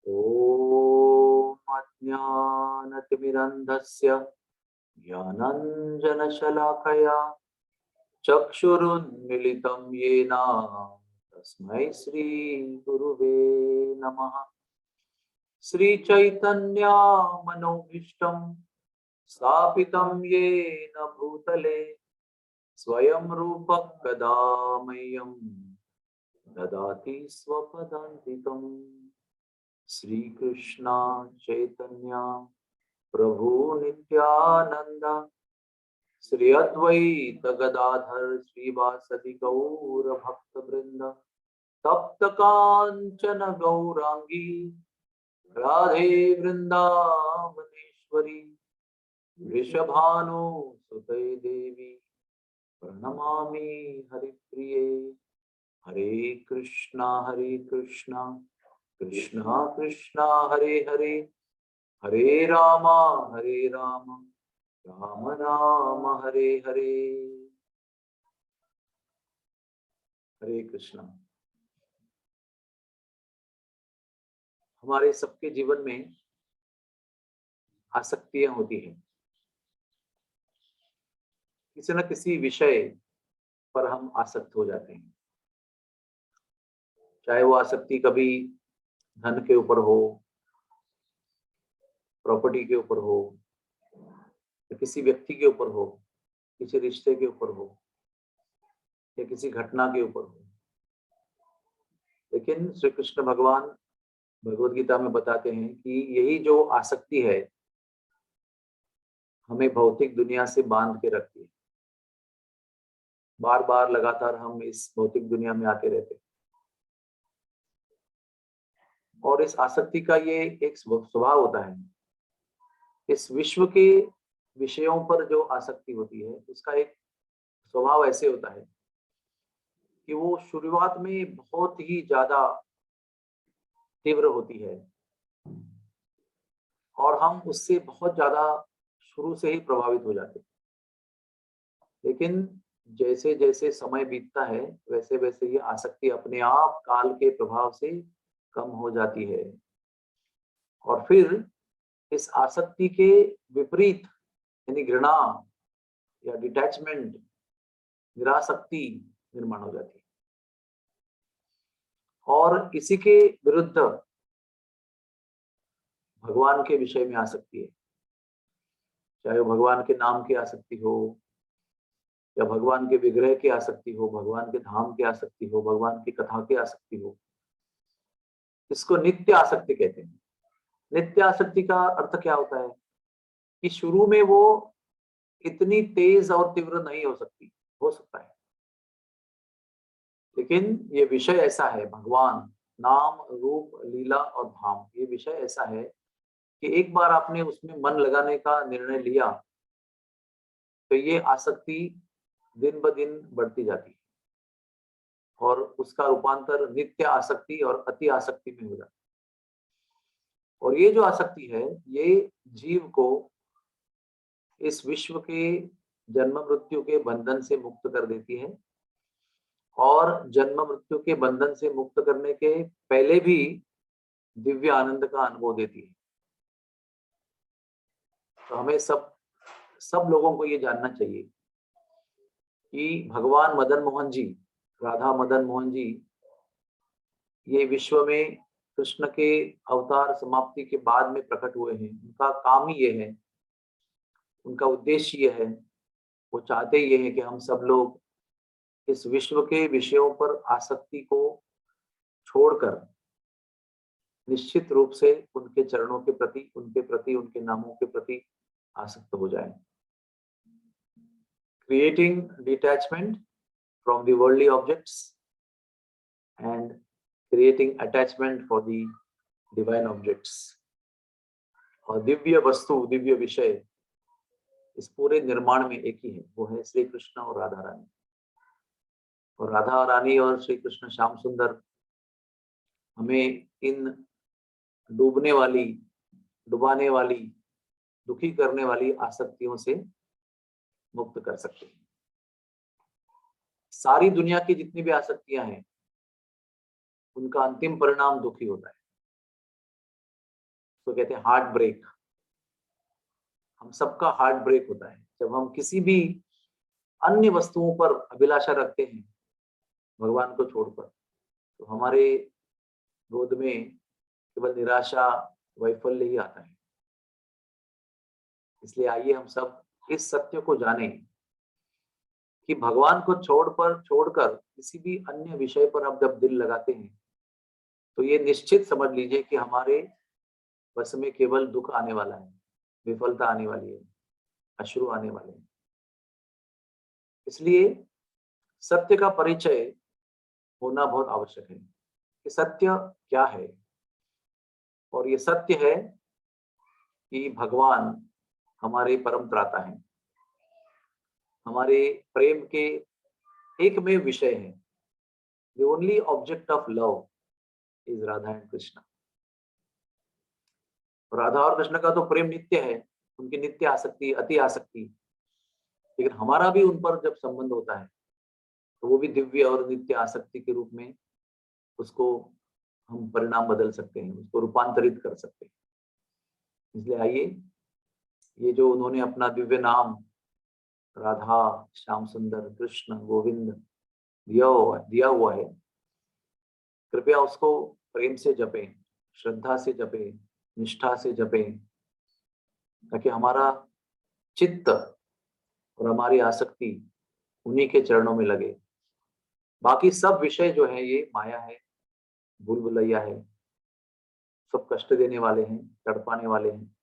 ॐ अज्ञानतिमिरन्धस्य ज्ञानाञ्जनशलाकया चक्षुरुन्मिलितं येन तस्मै श्रीगुरुवे नमः। श्रीचैतन्य मनोभीष्टं स्थापितं येन भूतले स्वयं रूपः कदा मह्यं ददाति स्वपदान्तिकम्। श्रीकृष्ण चैतन्य प्रभु नित्यानंद श्री अद्वैत गदाधर श्रीवासदि गौर भक्त वृंद तप्त कांचन गौरांगी राधे वृंदावनेश्वरी वृषभानु सुते देवी प्रणमामि हरिप्रिये। हरे कृष्णा कृष्णा कृष्णा हरे हरे, हरे राम राम राम हरे हरे। हरे कृष्णा। हमारे सबके जीवन में आसक्तियां होती हैं। किसी न किसी विषय पर हम आसक्त हो जाते हैं, चाहे वो आसक्ति कभी धन के ऊपर हो, प्रॉपर्टी के ऊपर हो, या किसी व्यक्ति के ऊपर हो, किसी रिश्ते के ऊपर हो, या किसी घटना के ऊपर हो। लेकिन श्री कृष्ण भगवान भगवद गीता में बताते हैं कि यही जो आसक्ति है हमें भौतिक दुनिया से बांध के रखती है। बार बार लगातार हम इस भौतिक दुनिया में आते रहते हैं और इस आसक्ति का ये एक स्वभाव होता है। इस विश्व के विषयों पर जो आसक्ति होती है उसका एक स्वभाव ऐसे होता है कि वो शुरुआत में बहुत ही ज्यादा तीव्र होती है और हम उससे बहुत ज्यादा शुरू से ही प्रभावित हो जाते हैं। लेकिन जैसे जैसे समय बीतता है वैसे वैसे ये आसक्ति अपने आप काल के प्रभाव से कम हो जाती है और फिर इस आसक्ति के विपरीत यानी घृणा या डिटैचमेंट, निरासक्ति निर्माण हो जाती है और इसी के विरुद्ध भगवान के विषय में आसक्ति है। चाहे वो भगवान के नाम की आसक्ति हो या भगवान के विग्रह की आसक्ति हो, भगवान के धाम की आसक्ति हो, भगवान की कथा की आसक्ति हो, इसको नित्य आसक्ति कहते हैं। नित्य आसक्ति का अर्थ क्या होता है कि शुरू में वो इतनी तेज और तीव्र नहीं हो सकती, हो सकता है, लेकिन ये विषय ऐसा है, भगवान, नाम, रूप, लीला और धाम, ये विषय ऐसा है कि एक बार आपने उसमें मन लगाने का निर्णय लिया तो ये आसक्ति दिन ब दिन बढ़ती जाती है और उसका रूपांतर नित्य आसक्ति और अति आसक्ति में हो जाता है। और ये जो आसक्ति है ये जीव को इस विश्व के जन्म मृत्यु के बंधन से मुक्त कर देती है और जन्म मृत्यु के बंधन से मुक्त करने के पहले भी दिव्य आनंद का अनुभव देती है। तो हमें सब लोगों को ये जानना चाहिए कि भगवान मदन मोहन जी, राधा मदन मोहन जी, ये विश्व में कृष्ण के अवतार समाप्ति के बाद में प्रकट हुए हैं। उनका काम ही ये है, उनका उद्देश्य ये है, वो चाहते ये है कि हम सब लोग इस विश्व के विषयों पर आसक्ति को छोड़कर निश्चित रूप से उनके चरणों के प्रति, उनके नामों के प्रति आसक्त हो जाएं। Creating detachment from the worldly objects and creating attachment for the divine objects। और दिव्य वस्तु, दिव्य विषय इस पूरे निर्माण में एक ही है, वो है श्री कृष्ण और राधा रानी। और राधा रानी और श्री कृष्ण श्याम सुंदर हमें इन डुबाने वाली, दुखी करने वाली आसक्तियों से मुक्त कर सकते हैं। सारी दुनिया की जितनी भी आसक्तियां हैं उनका अंतिम परिणाम दुखी होता है। तो कहते हैं हार्ट ब्रेक। हम सबका हार्ट ब्रेक होता है जब हम किसी भी अन्य वस्तुओं पर अभिलाषा रखते हैं भगवान को छोड़कर, तो हमारे गोद में केवल निराशा, वैफल्य ही आता है। इसलिए आइए हम सब इस सत्य को जानें कि भगवान को छोड़कर किसी भी अन्य विषय पर आप जब दिल लगाते हैं तो ये निश्चित समझ लीजिए कि हमारे बस में केवल दुख आने वाला है, विफलता आने वाली है, अश्रु आने वाले हैं। इसलिए सत्य का परिचय होना बहुत आवश्यक है कि सत्य क्या है। और ये सत्य है कि भगवान हमारे परम त्राता हैं, हमारे प्रेम के एकमेव विषय है। The only object of love is Radha and Krishna. Radha और कृष्ण का तो प्रेम नित्य है, उनकी नित्य आसक्ति, अति आसक्ति, लेकिन हमारा भी उन पर जब संबंध होता है तो वो भी दिव्य और नित्य आसक्ति के रूप में उसको हम परिणाम बदल सकते हैं, उसको रूपांतरित कर सकते हैं। इसलिए आइए, ये जो उन्होंने अपना दिव्य नाम राधा, श्याम सुंदर, कृष्ण, गोविंद दिया हुआ है, कृपया उसको प्रेम से जपें, श्रद्धा से जपें, निष्ठा से जपें, ताकि हमारा चित्त और हमारी आसक्ति उन्हीं के चरणों में लगे। बाकी सब विषय जो है ये माया है, भूल भुलैया है, सब कष्ट देने वाले हैं, तड़पाने वाले हैं।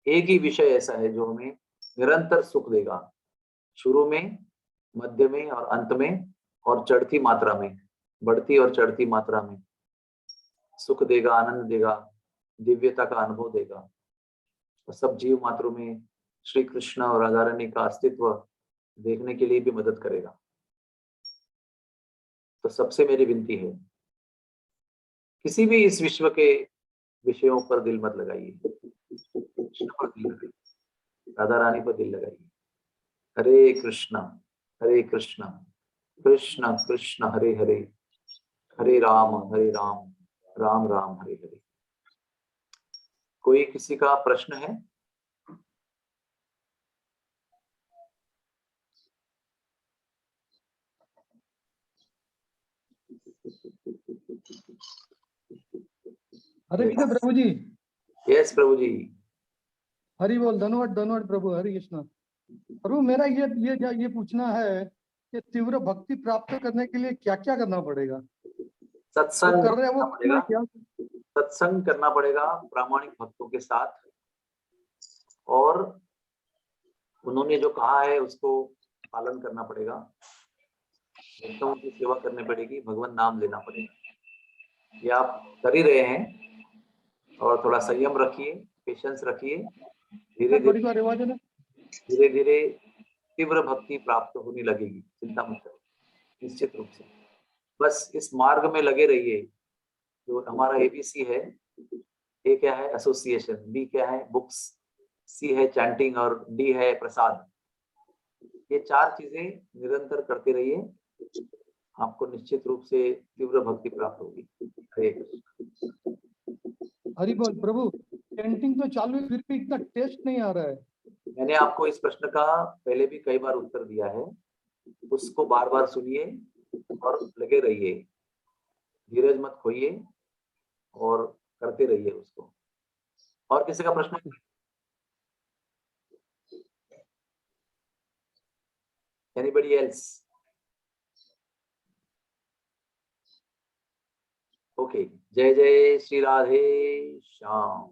एक ही विषय ऐसा है जो हमें निरंतर सुख देगा, शुरू में, मध्य में और अंत में, और चढ़ती मात्रा में, बढ़ती और चढ़ती मात्रा में सुख देगा, आनंद देगा, दिव्यता का अनुभव देगा, और सब जीव मात्रों में श्री कृष्ण और राधा रानी का अस्तित्व देखने के लिए भी मदद करेगा। तो सबसे मेरी विनती है, किसी भी इस विश्व के विषयों पर दिल मत लगाइए, कृष्ण पर दिल लगाइए, राधा रानी पर दिल लगाइए। हरे कृष्ण कृष्ण कृष्ण हरे हरे, हरे राम राम राम हरे हरे। कोई किसी का प्रश्न है? हरे कृष्ण प्रभु जी। यस प्रभु जी। हरि बोल, धन्यवाद धन्यवाद प्रभु। हरे कृष्ण प्रभु, मेरा ये पूछना है कि तीव्र भक्ति प्राप्त करने के लिए क्या क्या करना पड़ेगा? सत्संग कर रहे हैं वो करना पड़ेगा, क्या? सत्संग करना पड़ेगा प्रामाणिक भक्तों के साथ, और उन्होंने जो कहा है उसको पालन करना पड़ेगा, भक्तों की सेवा करनी पड़ेगी, भगवान नाम लेना पड़ेगा। ये आप कर ही रहे हैं, और थोड़ा संयम रखिए, पेशेंस रखिए, धीरे धीरे तीव्र भक्ति प्राप्त होने लगेगी। चिंता मत करिए, निश्चित रूप से बस इस मार्ग में लगे रहिए। जो हमारा एबीसी है, ए क्या है एसोसिएशन, बी क्या है बुक्स, सी है चैंटिंग, और डी है प्रसाद। ये चार चीजें निरंतर करते रहिए, आपको निश्चित रूप से तीव्र भक्ति प्राप्त होगी। हरे कृष्ण। हरि बोल प्रभु, चैंटिंग तो चालू है, फिर भी इतना टेस्ट नहीं आ रहा है। मैंने आपको इस प्रश्न का पहले भी कई बार उत्तर दिया है, उसको बार बार सुनिए और लगे रहिए, धीरज मत खोइए और करते रहिए उसको। और किसी का प्रश्न? Anybody else? ओके, जय जय श्री राधे श्याम।